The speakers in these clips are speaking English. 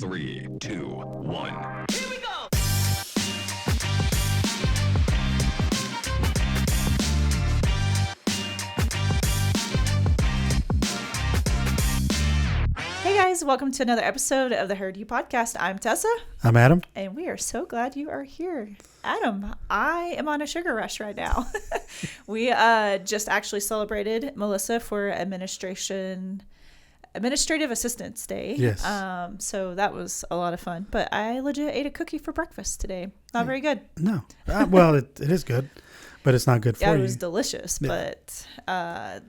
3, 2, 1. Here we go. Hey guys, welcome to another episode of the HerdU podcast. I'm Tessa. I'm Adam. And we are so glad you are here. Adam, I am on a sugar rush right now. We just actually celebrated Melissa for Administrative Assistance Day. Yes. So that was a lot of fun. But I legit ate a cookie for breakfast today. Not very good. No. Well, it is good, but it's not good for you. Yeah, it was delicious, but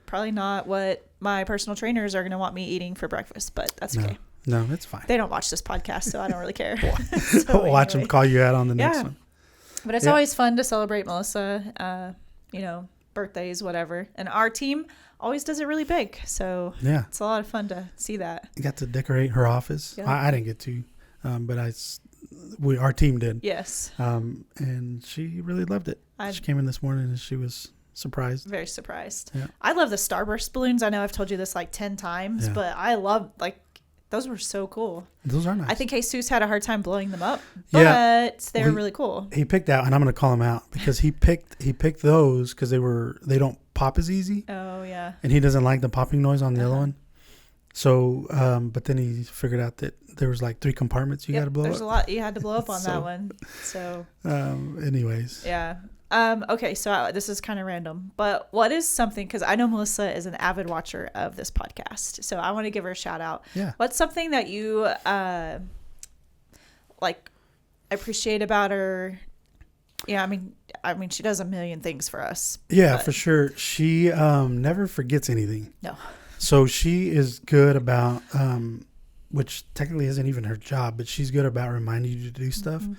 probably not what my personal trainers are going to want me eating for breakfast. But that's okay. No, it's fine. They don't watch this podcast, so I don't really care. Watch them call you out on the next one. But it's always fun to celebrate Melissa, birthdays, whatever. And our team always does it really big. So it's a lot of fun to see that. You got to decorate her office. Yeah. I didn't get to, but our team did. Yes. And she really loved it. She came in this morning and she was surprised. Very surprised. Yeah. I love the Starburst balloons. I know I've told you this like 10 times, but I love, those were so cool. Those are nice. I think Jesus had a hard time blowing them up, but they were really cool. He picked out, and I'm going to call him out because he picked those because they don't pop as easy. Oh yeah. And he doesn't like the popping noise on the other one. So, but then he figured out that there was like 3 compartments you got to blow up. There's a lot you had to blow up on that one. So. Anyways. Yeah. Okay, so this is kind of random, but what is something, because I know Melissa is an avid watcher of this podcast, so I want to give her a shout out. Yeah. What's something that you appreciate about her? Yeah, I mean, she does a million things for us. Yeah, for sure. She never forgets anything. No. So she is good about, which technically isn't even her job, but she's good about reminding you to do stuff. Mm-hmm.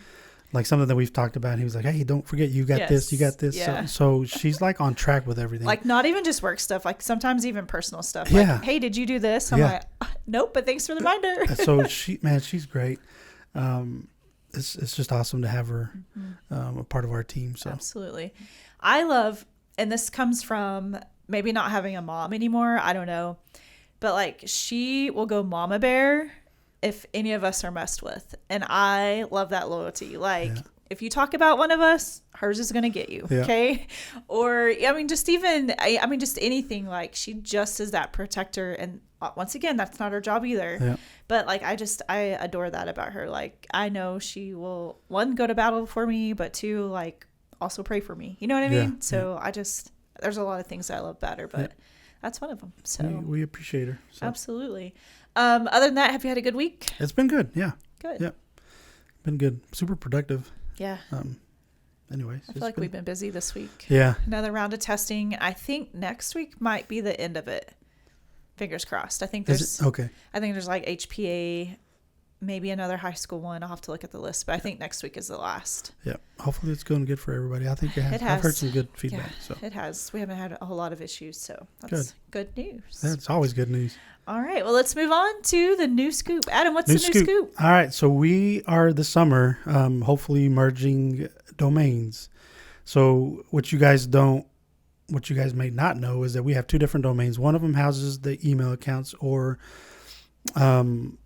Like something that we've talked about. He was like, hey, don't forget you got this, you got this. Yeah. So she's like on track with everything. Like not even just work stuff, like sometimes even personal stuff. Like, hey, did you do this? I'm like, nope, but thanks for the reminder. So she's great. It's just awesome to have her a part of our team. So absolutely. I love, and this comes from maybe not having a mom anymore. I don't know. But like she will go mama bear if any of us are messed with. And I love that loyalty. Like if you talk about one of us, hers is going to get you. Yeah. Okay. Or, just anything, like she just is that protector. And once again, that's not her job either. Yeah. But like, I adore that about her. Like I know she will, 1, go to battle for me, but 2, like also pray for me. You know what I mean? So there's a lot of things that I love about her, but that's one of them. So we appreciate her. So. Absolutely. Other than that, have you had a good week? It's been good. Yeah. Good. Yeah. Been good. Super productive. Yeah. Anyways. I feel like we've been busy this week. Yeah. Another round of testing. I think next week might be the end of it. Fingers crossed. I think there's okay. I think there's like HPA, maybe another high school one. I'll have to look at the list, but I think next week is the last. Yeah. Hopefully it's going good for everybody. I think it has. I've heard some good feedback. Yeah, so it has. We haven't had a whole lot of issues, so that's good news. That's always good news. All right. Well, let's move on to the new scoop. Adam, what's the new scoop? All right. So we are this summer, hopefully merging domains. So what you guys may not know is that we have 2 different domains. One of them houses the email accounts or all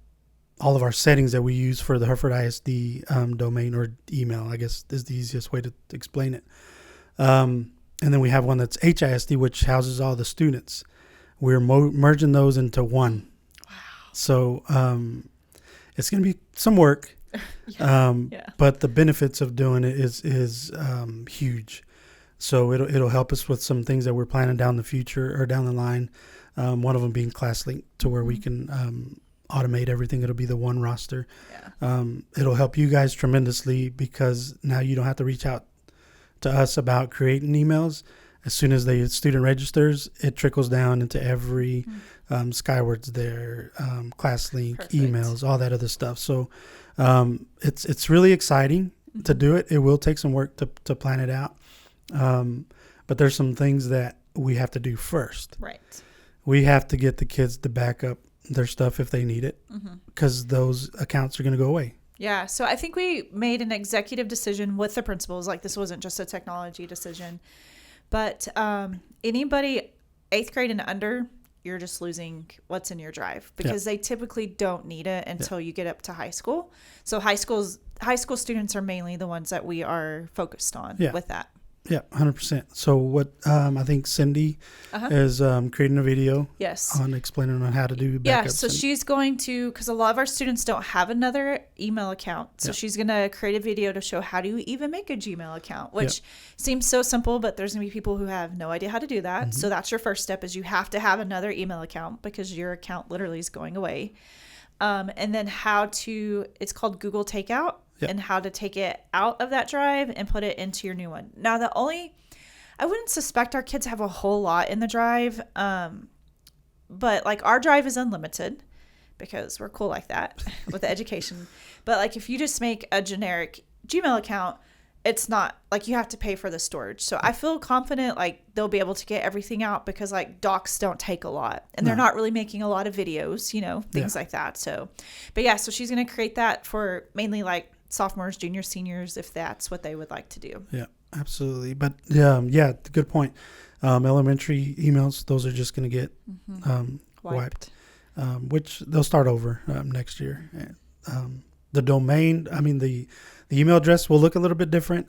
of our settings that we use for the Hereford ISD domain or email, I guess is the easiest way to explain it. And then we have one that's HISD, which houses all the students. We're merging those into one. Wow. So it's going to be some work, but the benefits of doing it is huge. So it'll help us with some things that we're planning down the line. One of them being ClassLink, to where we can automate everything. It'll be the one roster. Yeah. It'll help you guys tremendously because now you don't have to reach out to us about creating emails. As soon as the student registers, it trickles down into every Skywards there, ClassLink, emails, all that other stuff. So it's really exciting to do it. It will take some work to plan it out. But there's some things that we have to do first. Right. We have to get the kids to back up their stuff if they need it because those accounts are going to go away. Yeah. So I think we made an executive decision with the principals. Like this wasn't just a technology decision. But anybody 8th grade and under, you're just losing what's in your drive, because they typically don't need it until you get up to high school. So high school students are mainly the ones that we are focused on with that. Yeah, 100%. So what I think Cindy is creating a video on explaining on how to do backups. Yeah, so she's going to, because a lot of our students don't have another email account. So she's going to create a video to show how to even make a Gmail account, which seems so simple, but there's going to be people who have no idea how to do that. So that's your first step, is you have to have another email account, because your account literally is going away. And then it's called Google Takeout. And how to take it out of that drive and put it into your new one. Now, I wouldn't suspect our kids have a whole lot in the drive, but like our drive is unlimited, because we're cool like that with the education. But like if you just make a generic Gmail account, it's not like you have to pay for the storage. So I feel confident like they'll be able to get everything out, because like docs don't take a lot, and they're not really making a lot of videos, things like that. So, but yeah, so she's going to create that for mainly like sophomores, juniors, seniors, if that's what they would like to do. Yeah, absolutely. But good point. Elementary emails, those are just going to get wiped, which they'll start over next year. The domain, the email address will look a little bit different.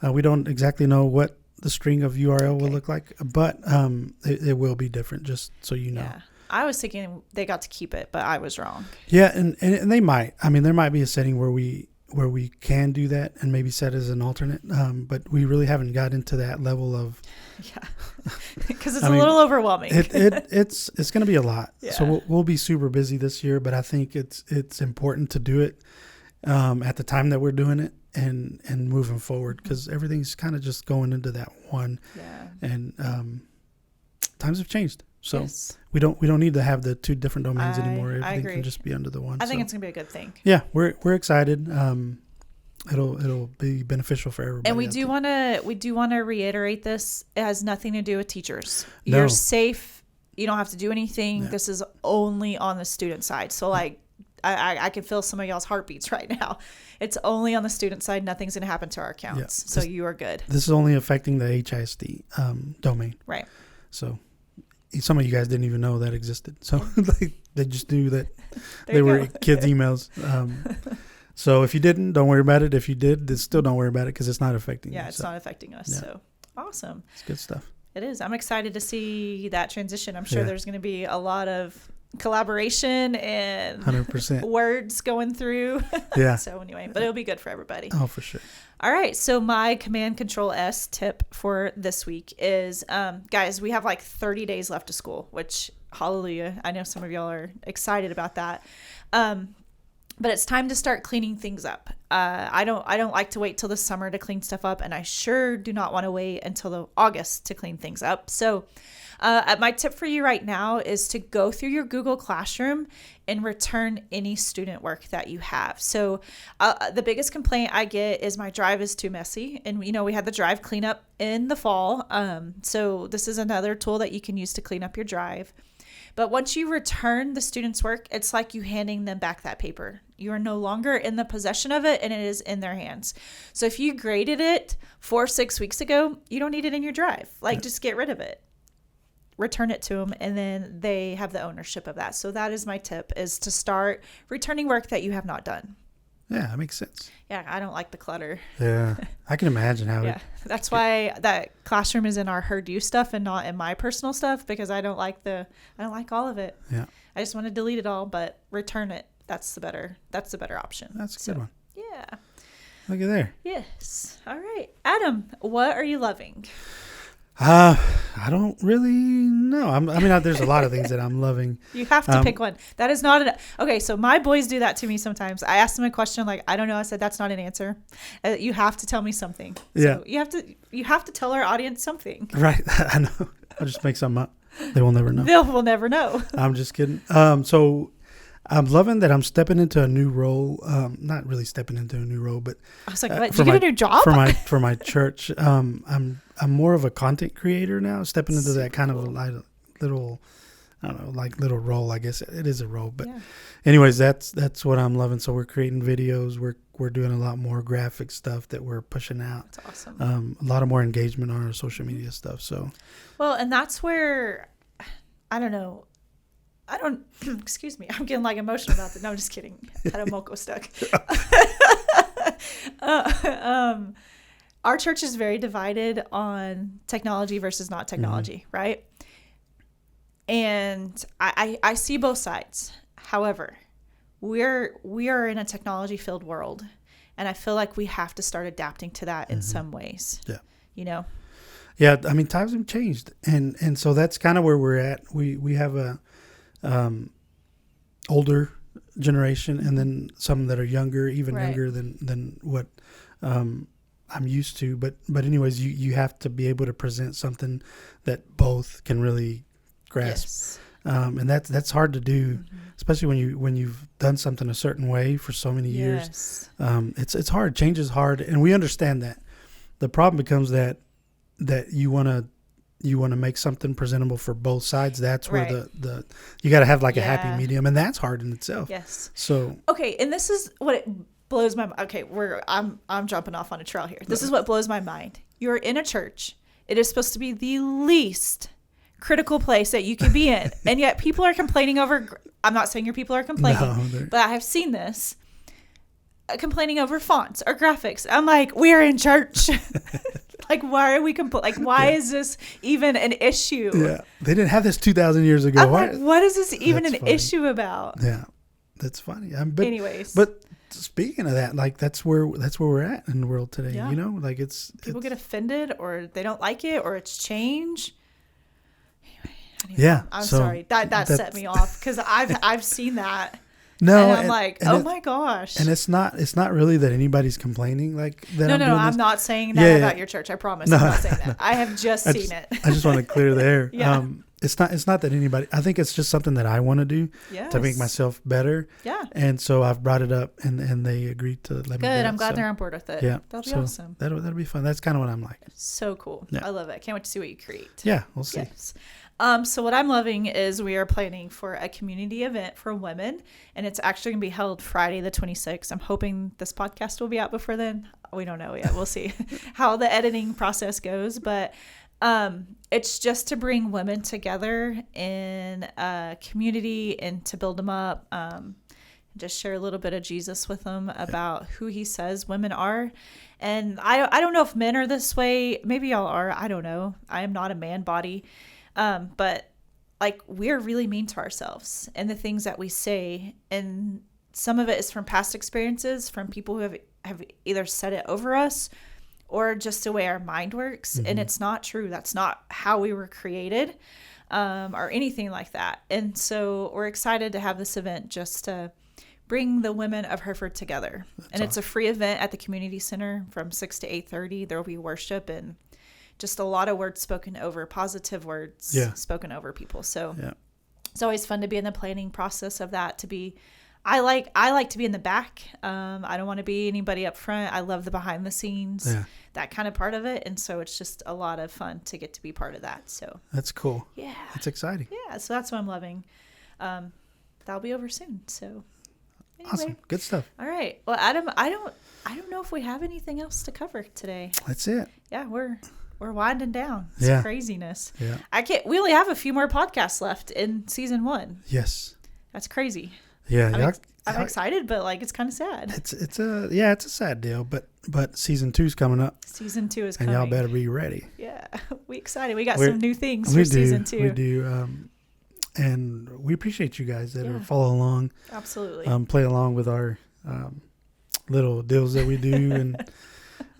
We don't exactly know what the string of URL will look like, but it will be different, just so you know. Yeah. I was thinking they got to keep it, but I was wrong. Yeah, and they might. There might be a setting where we can do that and maybe set as an alternate, but we really haven't got into that level of because it's a little overwhelming. It's going to be a lot. Yeah. So we'll be super busy this year, but I think it's important to do it at the time that we're doing it and moving forward, because everything's kind of just going into that one. And times have changed. So we don't need to have the two different domains anymore. Everything can just be under the one. I think it's gonna be a good thing. Yeah, we're excited. It'll be beneficial for everybody. And we do want to reiterate this. It has nothing to do with teachers. You're safe. You don't have to do anything. Yeah. This is only on the student side. So like I can feel some of y'all's heartbeats right now. It's only on the student side. Nothing's gonna happen to our accounts. Yeah, so you are good. This is only affecting the HISD domain. Right. So some of you guys didn't even know that existed. So they just knew that they were go. kids' emails. So if you didn't, don't worry about it. If you did, still don't worry about it, because it's not affecting you. Yeah, it's not affecting us. Yeah. So awesome. It's good stuff. It is. I'm excited to see that transition. I'm sure there's going to be a lot of collaboration and 100% words going through. Yeah. So anyway, but it'll be good for everybody. Oh, for sure. All right. So my Command Control S tip for this week is, guys, we have like 30 days left of school, which hallelujah. I know some of y'all are excited about that. But it's time to start cleaning things up. I don't like to wait till the summer to clean stuff up, and I sure do not want to wait until the August to clean things up. So my tip for you right now is to go through your Google Classroom and return any student work that you have. So the biggest complaint I get is my drive is too messy. And, we had the drive cleanup in the fall. So this is another tool that you can use to clean up your drive. But once you return the student's work, it's like you handing them back that paper. You are no longer in the possession of it, and it is in their hands. So if you graded it 4 or 6 weeks ago, you don't need it in your drive. Just get rid of it. Return it to them, and then they have the ownership of that. So that is my tip, is to start returning work that you have not done. Yeah, that makes sense. Yeah, I don't like the clutter. Yeah, I can imagine how. Yeah, that's why that classroom is in our HerdU stuff and not in my personal stuff, because I don't like all of it. Yeah, I just want to delete it all, but return it. That's the better option. That's a good one. Yeah. Look at there. Yes. All right, Adam, what are you loving? I don't really know. There's a lot of things that I'm loving. You have to pick one. That is not okay. So my boys do that to me sometimes. I ask them a question like, I don't know. I said, that's not an answer. You have to tell me something. Yeah. So you have to tell our audience something. Right. I know. I'll just make something up. They will never know. They will never know. I'm just kidding. So I'm loving that I'm stepping into a new role. Not really stepping into a new role, but I was like, what? Did you get a new job? For my church. I'm more of a content creator now, stepping into that kind of a little, I don't know, like little role. I guess it is a role, but anyways, that's what I'm loving. So we're creating videos. We're doing a lot more graphic stuff that we're pushing out. That's awesome. A lot of more engagement on our social media stuff. So, well, and that's where, I don't know, excuse me, I'm getting like emotional about it. No, I'm just kidding. I had a moco stuck. Our church is very divided on technology versus not technology, right? And I see both sides. However, we are in a technology filled world, and I feel like we have to start adapting to that in some ways. Yeah. You know? Yeah, I mean, times have changed, and so that's kind of where we're at. We have a older generation, and then some that are younger, even younger than what I'm used to. But anyways, you have to be able to present something that both can really grasp. Yes. And that's hard to do, especially when you've done something a certain way for so many years. It's hard. Change is hard, and we understand that. The problem becomes that you want to make something presentable for both sides. That's where the you got to have like a happy medium, and that's hard in itself. Yes. So okay, and this is what it blows my mind. Okay, I'm jumping off on a trail here. This is what blows my mind. You're in a church. It is supposed to be the least critical place that you can be in, and yet people are complaining over. I'm not saying your people are complaining, but I have seen this complaining over fonts or graphics. I'm like, we're in church. Like, why are we like, why is this even an issue? Yeah, they didn't have this 2,000 years ago. I'm like, what is this even an funny. issue about? Yeah, that's funny. Anyways, but speaking of that, like that's where we're at in the world today. Yeah. You know, like people get offended or they don't like it or it's change. Anyway, yeah, I'm sorry that set me off because I've seen that. No, and I'm like, oh my gosh. And it's not really that anybody's complaining like that. No, I'm not saying that about your church. I promise. I'm not saying that. I have just seen it. I just want to clear the air. Yeah. It's not that anybody. I think it's just something that I want to do to make myself better. Yeah. And so I've brought it up, and they agreed to let me. Good. Do I'm it, glad they're on board with it. Yeah. That'll be awesome. That'll be fun. That's kind of what I'm like. So cool. Yeah. I love it. Can't wait to see what you create. Yeah, we'll see. Yes. So what I'm loving is we are planning for a community event for women, and it's actually going to be held Friday the 26th. I'm hoping this podcast will be out before then. We don't know yet. We'll see how the editing process goes, but it's just to bring women together in a community and to build them up, just share a little bit of Jesus with them about who he says women are. And I don't know if men are this way. Maybe y'all are. I don't know. I am not a man body. But like we're really mean to ourselves and the things that we say. And some of it is from past experiences, from people who have either said it over us or just the way our mind works. Mm-hmm. And it's not true. That's not how we were created, or anything like that. And so we're excited to have this event just to bring the women of Hereford together. That's and awesome. It's a free event at the community center from 6 to 8:30. There will be worship and just a lot of words spoken over, positive words spoken over people. So it's always fun to be in the planning process of that. I like to be in the back. I don't want to be anybody up front. I love the behind the scenes, that kind of part of it. And so it's just a lot of fun to get to be part of that. So that's cool. Yeah. That's exciting. Yeah. So that's what I'm loving. That'll be over soon. So anyway. Awesome. Good stuff. All right. Well, Adam, I don't know if we have anything else to cover today. That's it. Yeah. We're winding down. It's craziness. Yeah. We only have a few more podcasts left in season 1. Yes. That's crazy. Yeah. I'm excited, but like it's kind of sad. It's a sad deal, but season 2 is coming up. Season 2 is coming. And y'all better be ready. Yeah. We excited. We got some new things for season 2. We do. And we appreciate you guys that are following along. Absolutely. Play along with our little deals that we do and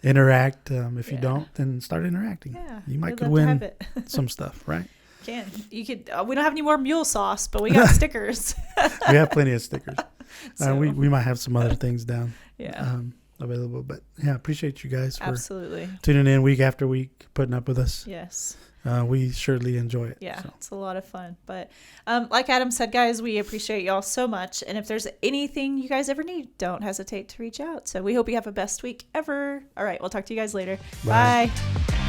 interact. If you don't, then start interacting. Yeah, you might could win some stuff, right? You could. We don't have any more mule sauce, but we got stickers. We have plenty of stickers. So. We might have some other things down. Available, but appreciate you guys for tuning in week after week, putting up with us. Yes. We surely enjoy it. Yeah, so. It's a lot of fun. But like Adam said, guys, we appreciate y'all so much. And if there's anything you guys ever need, don't hesitate to reach out. So we hope you have a best week ever. All right, we'll talk to you guys later. Bye. Bye.